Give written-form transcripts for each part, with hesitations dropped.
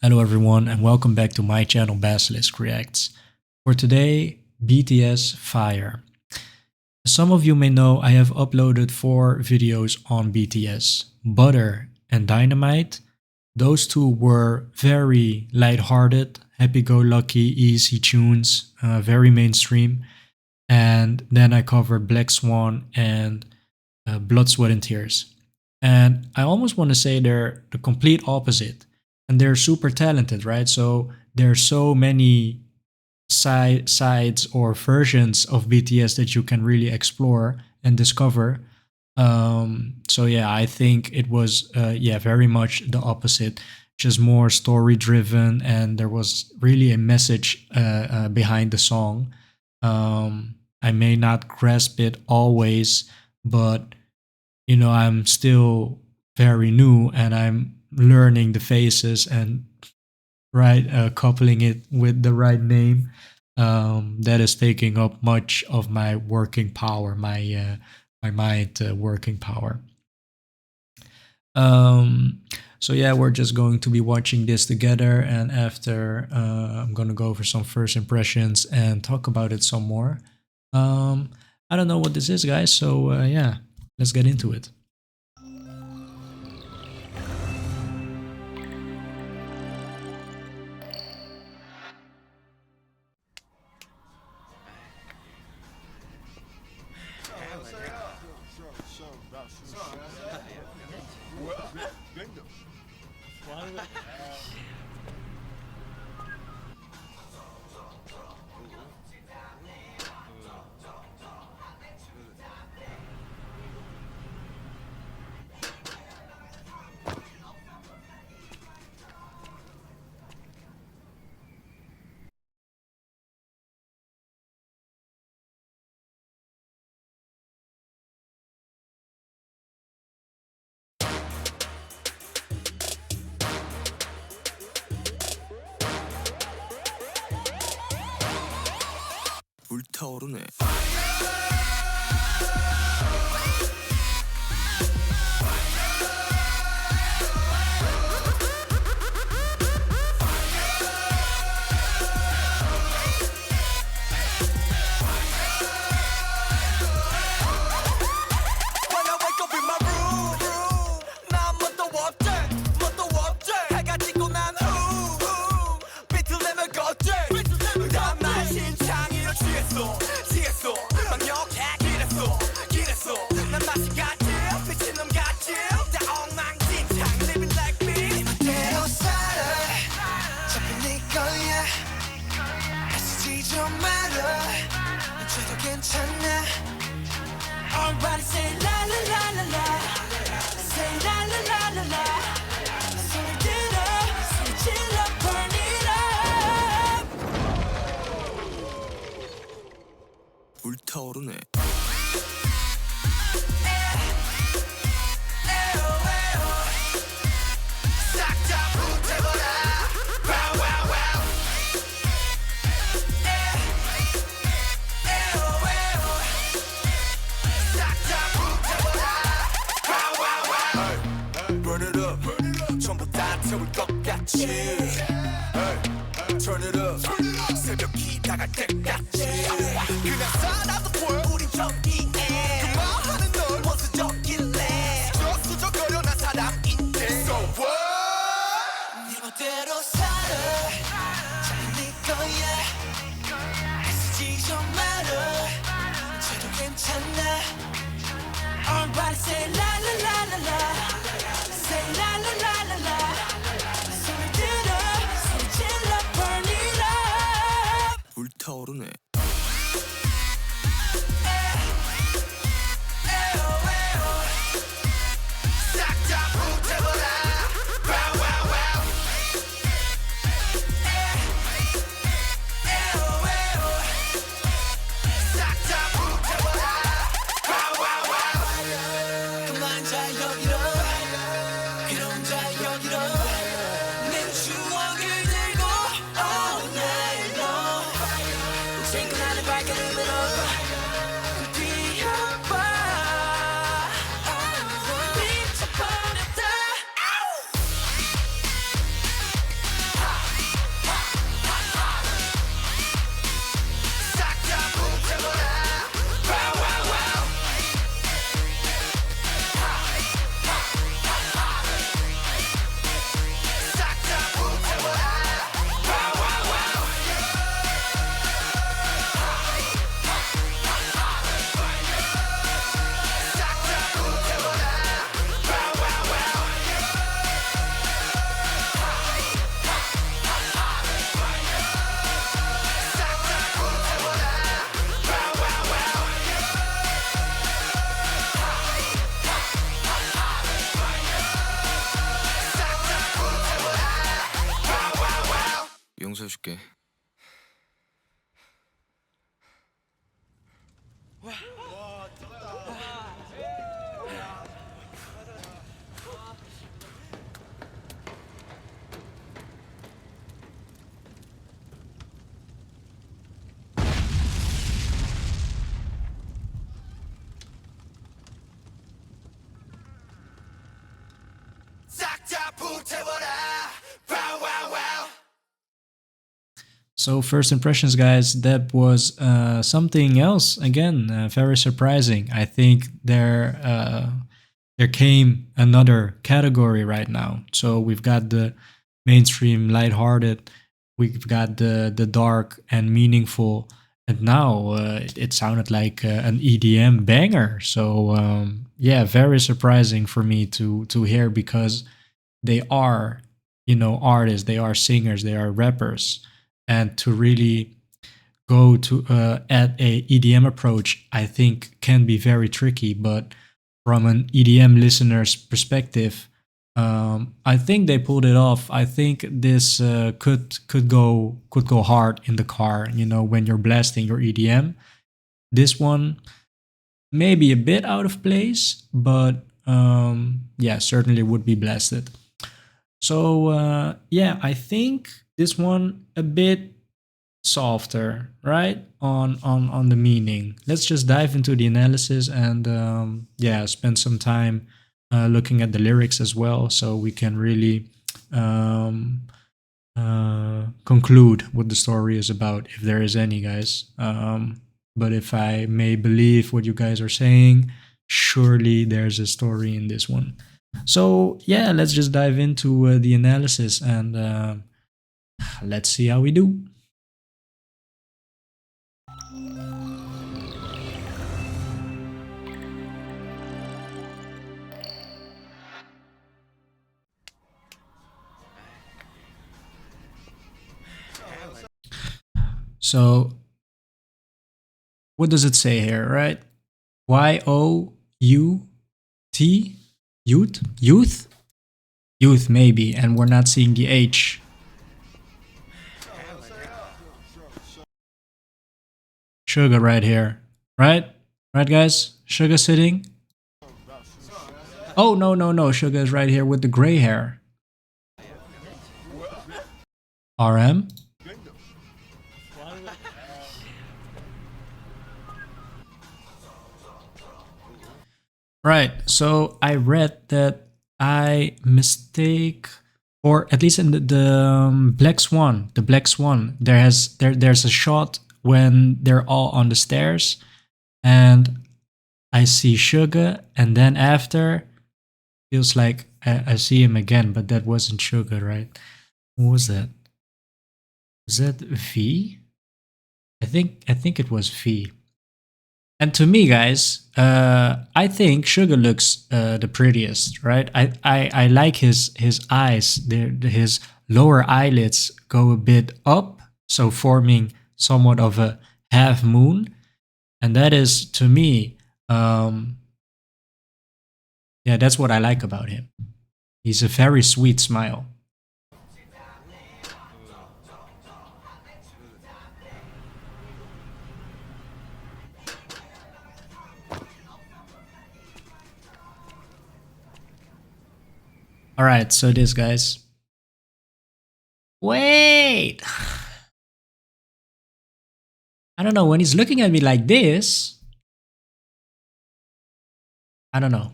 Hello everyone and welcome back to my channel Basilisk Reacts. For today, BTS Fire. Some of you may know I have uploaded 4 videos on BTS, Butter and Dynamite. Those two were very lighthearted, happy-go-lucky, easy tunes, very mainstream. And then I covered Black Swan and Blood, Sweat and Tears. And I almost want to say they're the complete opposite. And they're super talented, right? So there are so many sides or versions of BTS that you can really explore and discover. So yeah, I think it was very much the opposite, just more story driven, and there was really a message behind the song. I may not grasp it always, but I'm still very new and I'm learning the faces and right coupling it with the right name. That is taking up much of my working power, my mind working power. So yeah, we're just going to be watching this together, and after I'm gonna go over some first impressions and talk about it some more. I don't know what this is, guys, so yeah, let's get into it. 불타오르네. Everybody say la la la la la, say la la la la la. 소리 들어, 소리 질러, burn it up. 불타오르네. Turn it up. 새벽이 다갈 때까지. 그냥 살아도 보여 우린 저기에. 그만하는 널 원수적일래. 수저거려 난 사람인데. So what? 네 멋대로 살아. 잘 네 거야. 애쓰지 좀 말아. 저도 괜찮아. Everybody say la la la la la. Say la la la la la. 불타오르네. 그만 자 여기로 그런 자 여기로 내 추억을 들고 all night long 용서해줄게. 싹다 불태워라. Wow, wow, wow. So first impressions, guys, that was something else. Again, very surprising. I think there came another category right now. So we've got the mainstream, lighthearted. We've got the dark and meaningful. And now it sounded like an EDM banger. So yeah, very surprising for me to hear, because they are, artists, they are singers, they are rappers, and to really go to at a EDM approach, I think can be very tricky. But from an EDM listener's perspective, I think they pulled it off. I think this could go hard in the car. When you're blasting your EDM, this one may be a bit out of place, but yeah, certainly would be blasted. So yeah, I think this one a bit softer, right? On the meaning. Let's just dive into the analysis and yeah, spend some time looking at the lyrics as well, so we can really um, conclude what the story is about, if there is any, guys. But if I may believe what you guys are saying, surely there's a story in this one. So yeah, let's just dive into the analysis and let's see how we do. So what does it say here, right? YOUT? Youth? Youth? Youth, maybe, and we're not seeing the H. Sugar right here, right? Right, guys? Sugar sitting. Oh, no, no, no. Sugar is right here with the gray hair. RM? Right. So I read that I mistake, or at least in the Black Swan, the Black Swan, there's a shot when they're all on the stairs, and I see Sugar, and then after feels like I see him again, but that wasn't Sugar, right? Who was that? Was that V? I think it was V. And to me, guys, I think Sugar looks the prettiest, right? I like his eyes. His lower eyelids go a bit up, so forming somewhat of a half moon, and that is, to me, yeah, that's what I like about him. He's a very sweet smile. All right, so this, guys. Wait. I don't know, when he's looking at me like this, I don't know.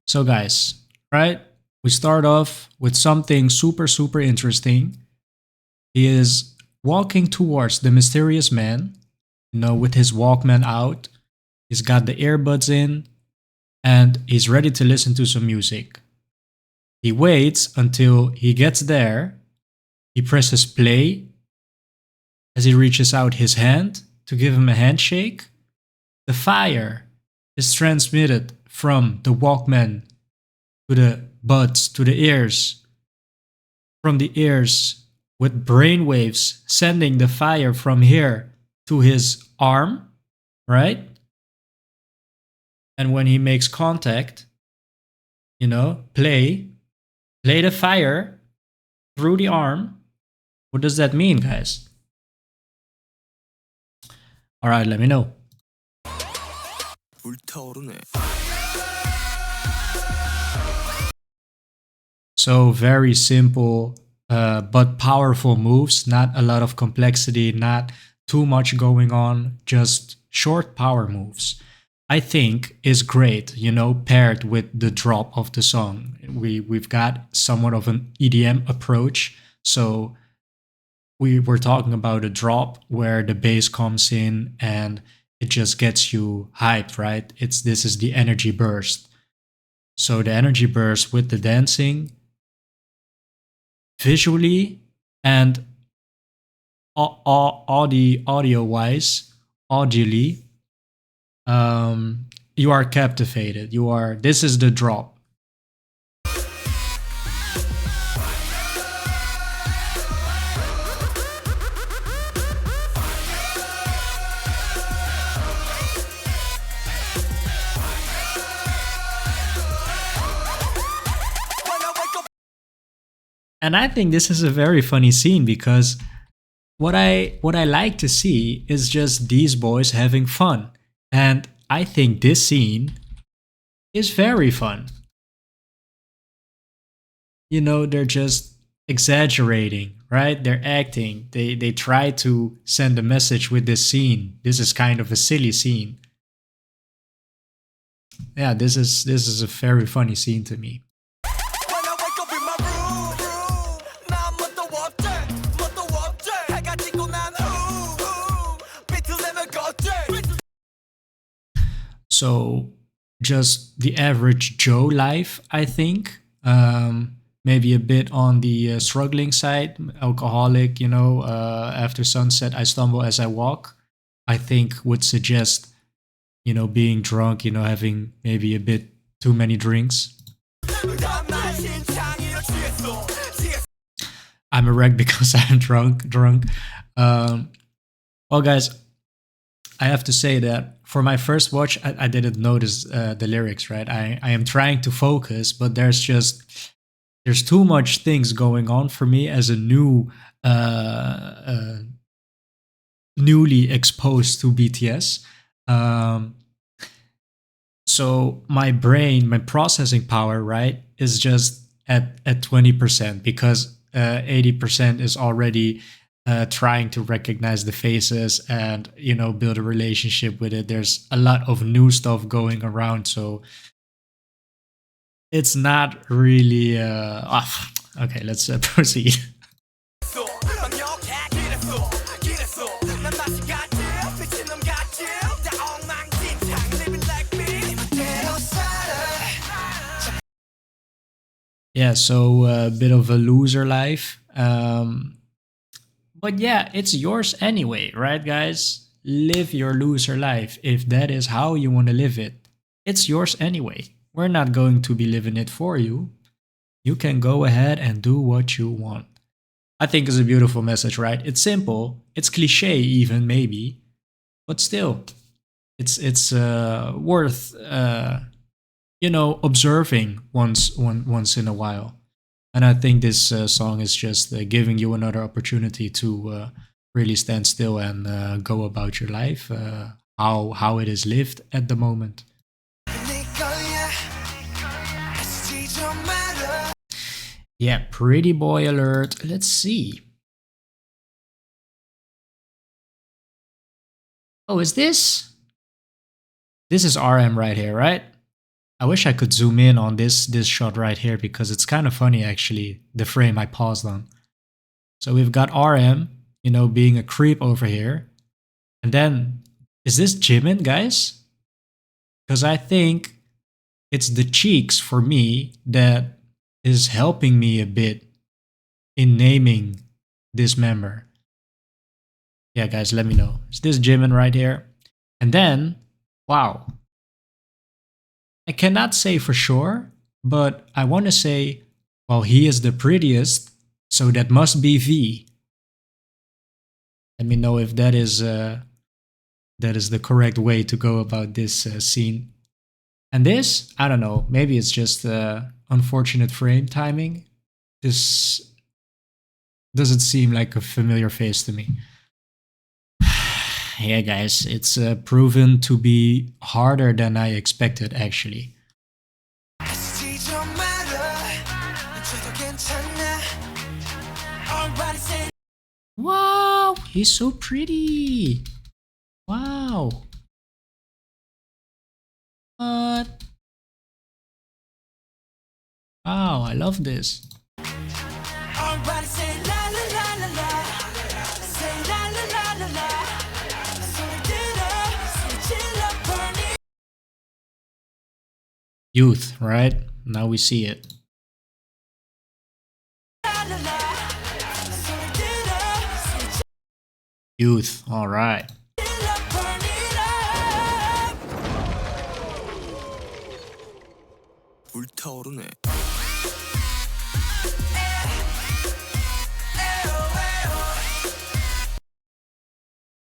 So, guys, right? We start off with something super, super interesting. He is walking towards the mysterious man, with his Walkman out. He's got the earbuds in, and he's ready to listen to some music. He waits until he gets there. He presses play as he reaches out his hand to give him a handshake. The fire is transmitted from the Walkman to the buds, to the ears. From the ears with brainwaves sending the fire from here to his arm, right? And when he makes contact, play the fire through the arm. What does that mean, guys? All right, let me know. 불타오르네. So very simple, but powerful moves. Not a lot of complexity, not too much going on, just short power moves. I think is great, paired with the drop of the song. We've got somewhat of an EDM approach. So we were talking about a drop where the bass comes in and it just gets you hyped, right? This is the energy burst. So the energy burst with the dancing, visually and audio wise, audibly, you are captivated. This is the drop. And I think this is a very funny scene because what I like to see is just these boys having fun. And I think this scene is very fun. They're just exaggerating, right? They're acting. They try to send a message with this scene. This is kind of a silly scene. Yeah, this is a very funny scene to me. So just the average Joe life, I think. Maybe a bit on the struggling side, alcoholic, after sunset, I stumble as I walk. I think would suggest, being drunk, having maybe a bit too many drinks. I'm a wreck because I'm drunk. Well, guys, I have to say that for my first watch, I didn't notice the lyrics, right? I am trying to focus, but there's too much things going on for me as a newly exposed to BTS. So my brain, my processing power, right, is just at 20% because 80% is already trying to recognize the faces and build a relationship with it. There's a lot of new stuff going around, so it's not really okay, let's proceed. Yeah, so a bit of a loser life. But yeah, it's yours anyway, right, guys? Live your loser life if that is how you want to live it. It's yours anyway. We're not going to be living it for you. You can go ahead and do what you want. I think it's a beautiful message, right? It's simple. It's cliche even, maybe. But still, it's worth, observing once in a while. And I think this song is just giving you another opportunity to really stand still and go about your life, how it is lived at the moment. Yeah, pretty boy alert. Let's see. Oh, is this? This is RM right here, right? I wish I could zoom in on this shot right here because it's kind of funny actually, the frame I paused on. So we've got RM, being a creep over here. And then, is this Jimin, guys? Because I think it's the cheeks for me that is helping me a bit in naming this member. Yeah, guys, let me know. Is this Jimin right here? And then, wow. I cannot say for sure, but I want to say, well, he is the prettiest, so that must be V. Let me know if that is the correct way to go about this scene. And this, I don't know, maybe it's just unfortunate frame timing. This doesn't seem like a familiar face to me. Yeah, guys, it's proven to be harder than I expected, actually. Wow, he's so pretty. Wow. What? Wow, I love this. Youth, right? Now we see it. Youth, all right. 불타오르네.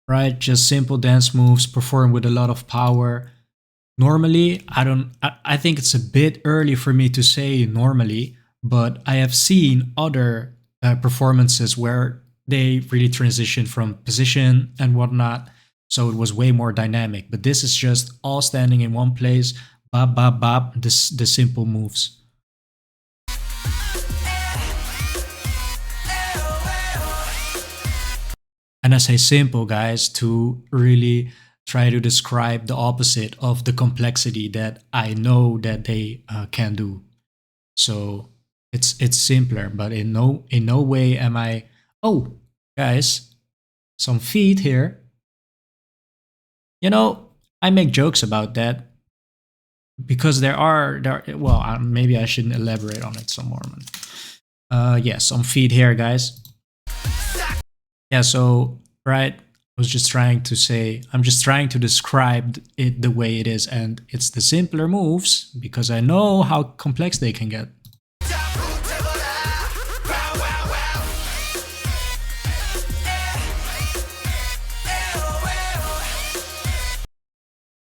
Right, just simple dance moves performed with a lot of power. Normally, I think it's a bit early for me to say normally, but I have seen other performances where they really transition from position and whatnot, so it was way more dynamic. But this is just all standing in one place, bop, bop, bop, the simple moves. And I say simple, guys, to really try to describe the opposite of the complexity that I know that they can do. So it's simpler, but in no way am I. Oh, guys, some feet here. You know, I make jokes about that because there are. Well, maybe I shouldn't elaborate on it some more. Yeah, some feet here, guys. Yeah, so right, I was just trying to say, I'm just trying to describe it the way it is, and it's the simpler moves because I know how complex they can get.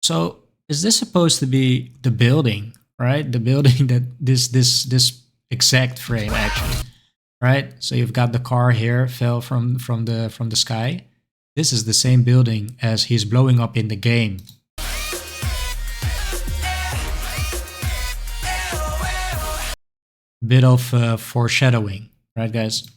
So is this supposed to be the building, right? The building that this exact frame actually, right? So you've got the car here fell from the sky. This is the same building as he's blowing up in the game. Bit of foreshadowing, right, guys?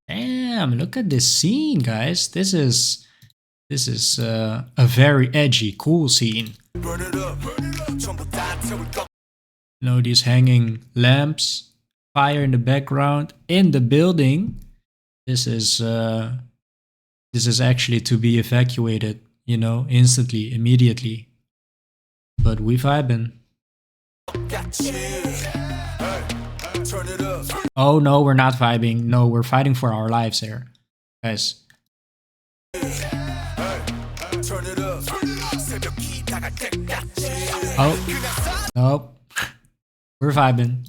Damn, look at this scene, guys. This is a very edgy, cool scene. You know, these hanging lamps, fire in the background, in the building. This is actually to be evacuated, you know, instantly, immediately. But we vibing. Oh no, we're not vibing. No, we're fighting for our lives here, guys. Oh, nope. We're vibing.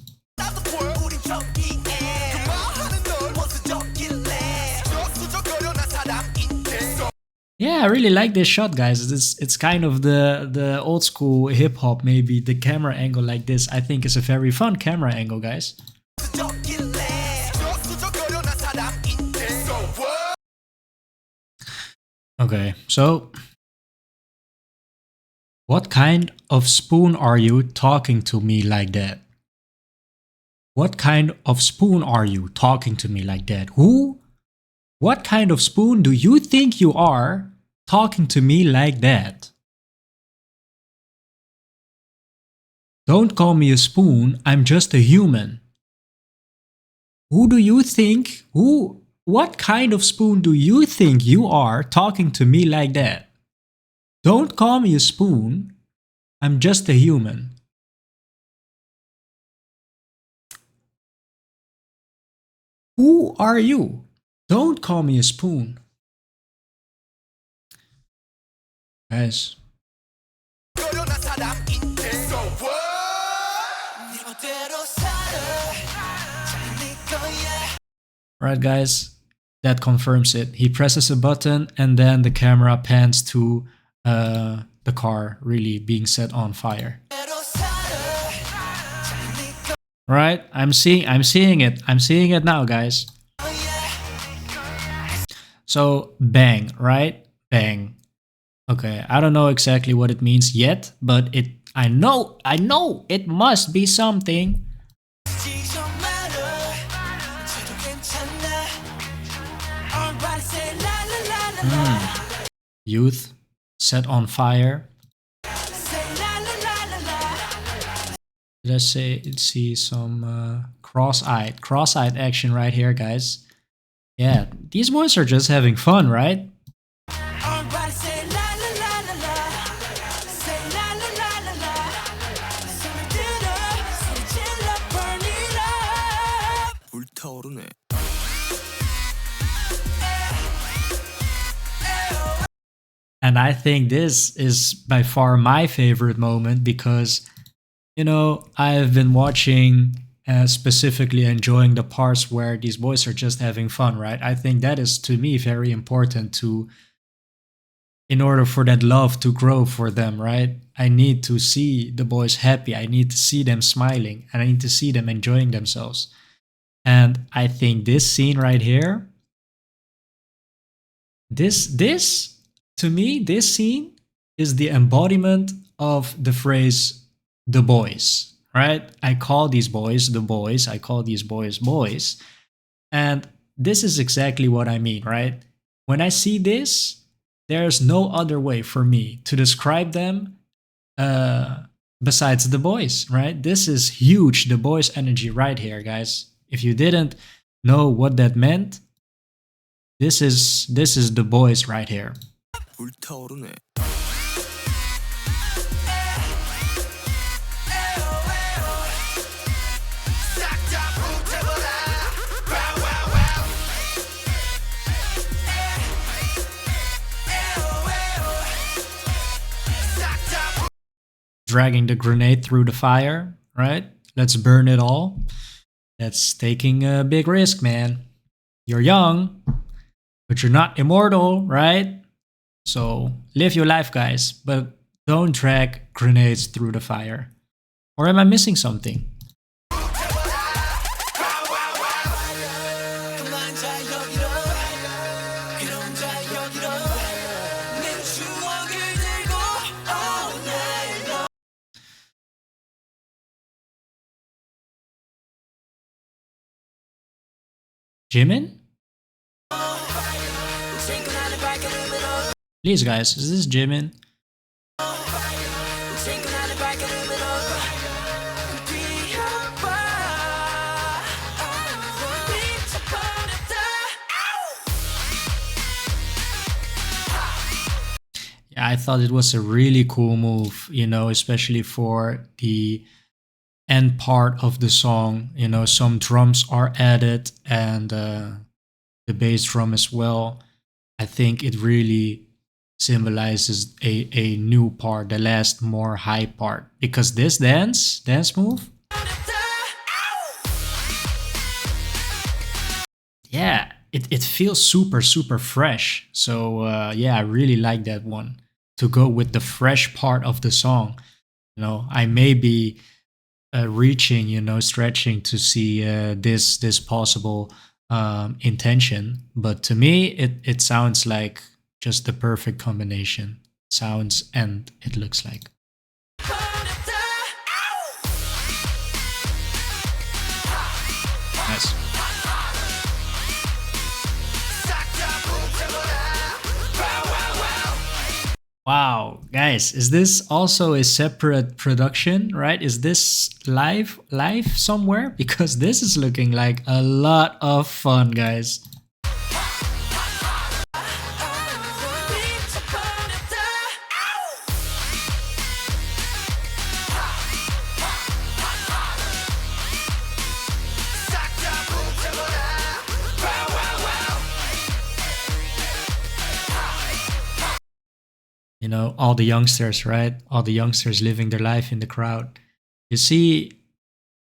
Yeah, I really like this shot, guys. It's kind of the old school hip hop. Maybe the camera angle like this, I think, is a very fun camera angle, guys. Okay, so what kind of spoon are you talking to me like that? What kind of spoon are you talking to me like that? Who? What kind of spoon do you think you are talking to me like that? Don't call me a spoon, I'm just a human. Who do you think? What kind of spoon do you think you are talking to me like that? Don't call me a spoon, I'm just a human. Who are you? Don't call me a spoon. Guys. 사람인데 So what? 네 멋대로 살아 네 거야. Right, guys, that confirms it. He presses a button and then the camera pans to the car really being set on fire. Right? I'm seeing it. I'm seeing it now, guys. So bang, right? Bang. Okay, I don't know exactly what it means yet, but I know it must be something. Youth set on fire. Did I see some cross-eyed action right here, guys? Yeah, these boys are just having fun, right? 불타오르네. And I think this is by far my favorite moment because, you know, I've been watching specifically enjoying the parts where these boys are just having fun, right? I think that is, to me, very important in order for that love to grow for them, right? I need to see the boys happy. I need to see them smiling and I need to see them enjoying themselves. And I think this scene right here, to me, this scene is the embodiment of the phrase the boys, right? I call these boys the boys. I call these boys boys. And this is exactly what I mean, right? When I see this, there's no other way for me to describe them besides the boys, right? This is huge, the boys energy right here, guys. If you didn't know what that meant, this is the boys right here. 불타오르네. Dragging the grenade through the fire, right? Let's burn it all. That's taking a big risk, man. You're young, but you're not immortal, right? So live your life, guys, but don't drag grenades through the fire. Or am I missing something? Jimin? Please, guys, is this Jimin? Yeah, I thought it was a really cool move, you know, especially for the end part of the song. You know, some drums are added and the bass drum as well. I think it really symbolizes a new part, the last more high part, because this dance move, yeah, it feels super fresh. So yeah, I really like that one, to go with the fresh part of the song. You know, I may be reaching, you know, stretching to see this possible intention, but to me it sounds like just the perfect combination. Sounds and it looks like. Nice. Wow, guys, is this also a separate production, right? Is this live somewhere? Because this is looking like a lot of fun, guys. You all the youngsters, right? All the youngsters living their life in the crowd. You see,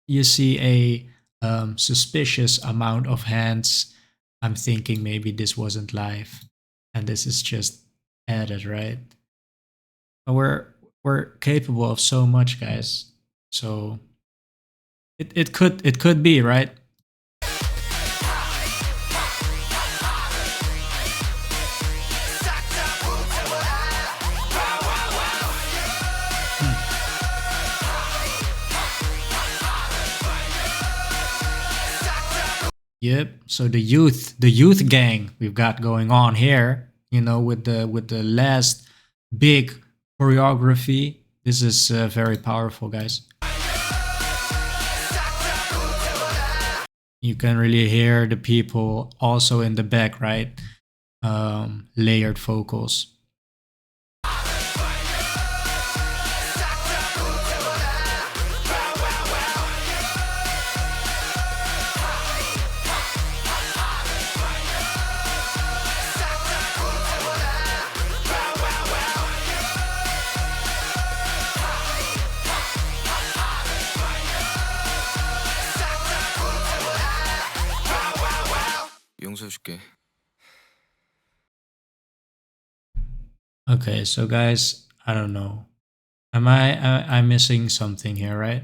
you see a suspicious amount of hands. I'm thinking maybe this wasn't live, and this is just added, right? But we're capable of so much, guys. So it could be, right? Yep. So the youth gang we've got going on here, with the last big choreography. This is very powerful, guys. You can really hear the people also in the back, right? Layered vocals. 용서해줄게. Okay, so guys, I don't know. I'm missing something here, right?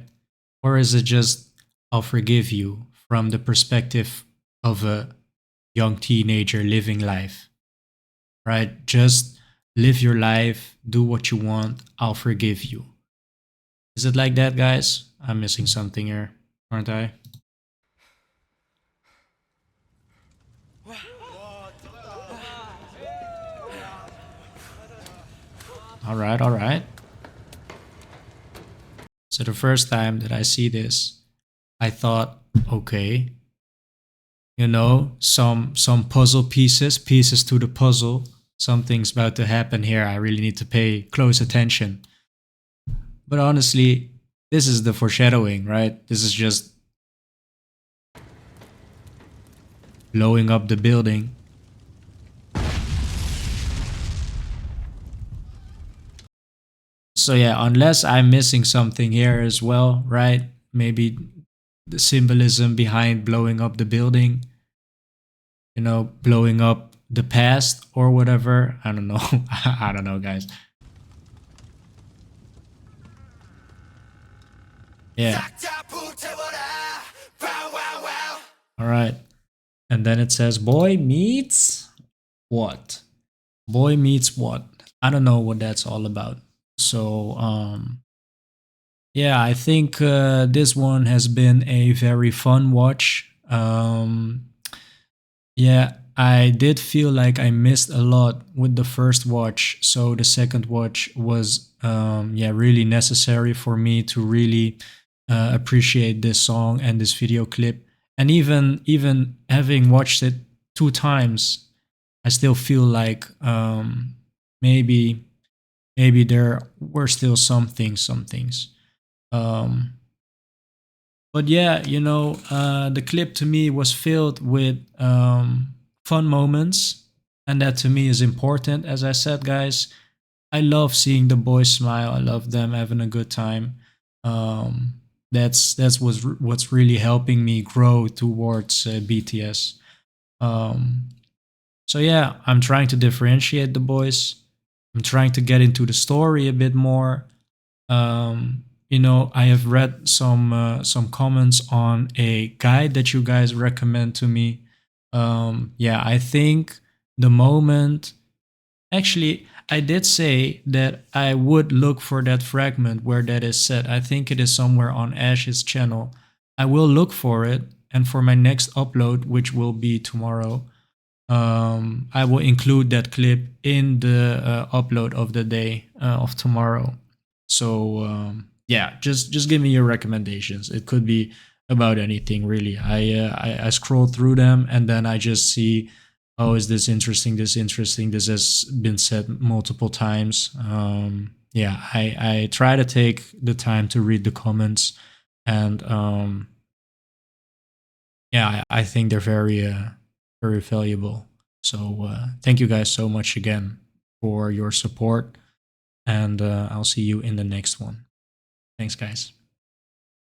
Or is it just I'll forgive you from the perspective of a young teenager living life, right? Just live your life, do what you want, I'll forgive you. Is it like that, guys? I'm missing something here, aren't I? All right, all right. So the first time that I see this, I thought, okay, some puzzle pieces to the puzzle. Something's about to happen here. I really need to pay close attention. But honestly, this is the foreshadowing, right? This is just blowing up the building. So yeah, unless I'm missing something here as well, right? Maybe the symbolism behind blowing up the building, blowing up the past or whatever. I don't know. I don't know, guys. Yeah. All right. And then it says, boy meets what? Boy meets what? I don't know what that's all about. So, yeah, I think this one has been a very fun watch. Yeah, I did feel like I missed a lot with the first watch, so the second watch was yeah, really necessary for me to really appreciate this song and this video clip. And even having watched it two times, I still feel like maybe there were still some things. Um, but yeah, the clip to me was filled with fun moments, and that to me is important. As I said, guys, I love seeing the boys smile. I love them having a good time. That's what's really helping me grow towards BTS. Um, so yeah, I'm trying to differentiate the boys. I'm trying to get into the story a bit more. I have read some comments on a guide that you guys recommend to me. Yeah, I think the moment. Actually, I did say that I would look for that fragment where that is said. I think it is somewhere on Ash's channel. I will look for it, and for my next upload, which will be tomorrow, I will include that clip in the upload of the day of tomorrow. So yeah, just give me your recommendations. It could be about anything really. I scroll through them and then I just see, oh, is this interesting? This interesting. This has been said multiple times. Yeah, I try to take the time to read the comments, and yeah, I think they're very valuable. So thank you guys so much again for your support. and I'll see you in the next one. Thanks, guys.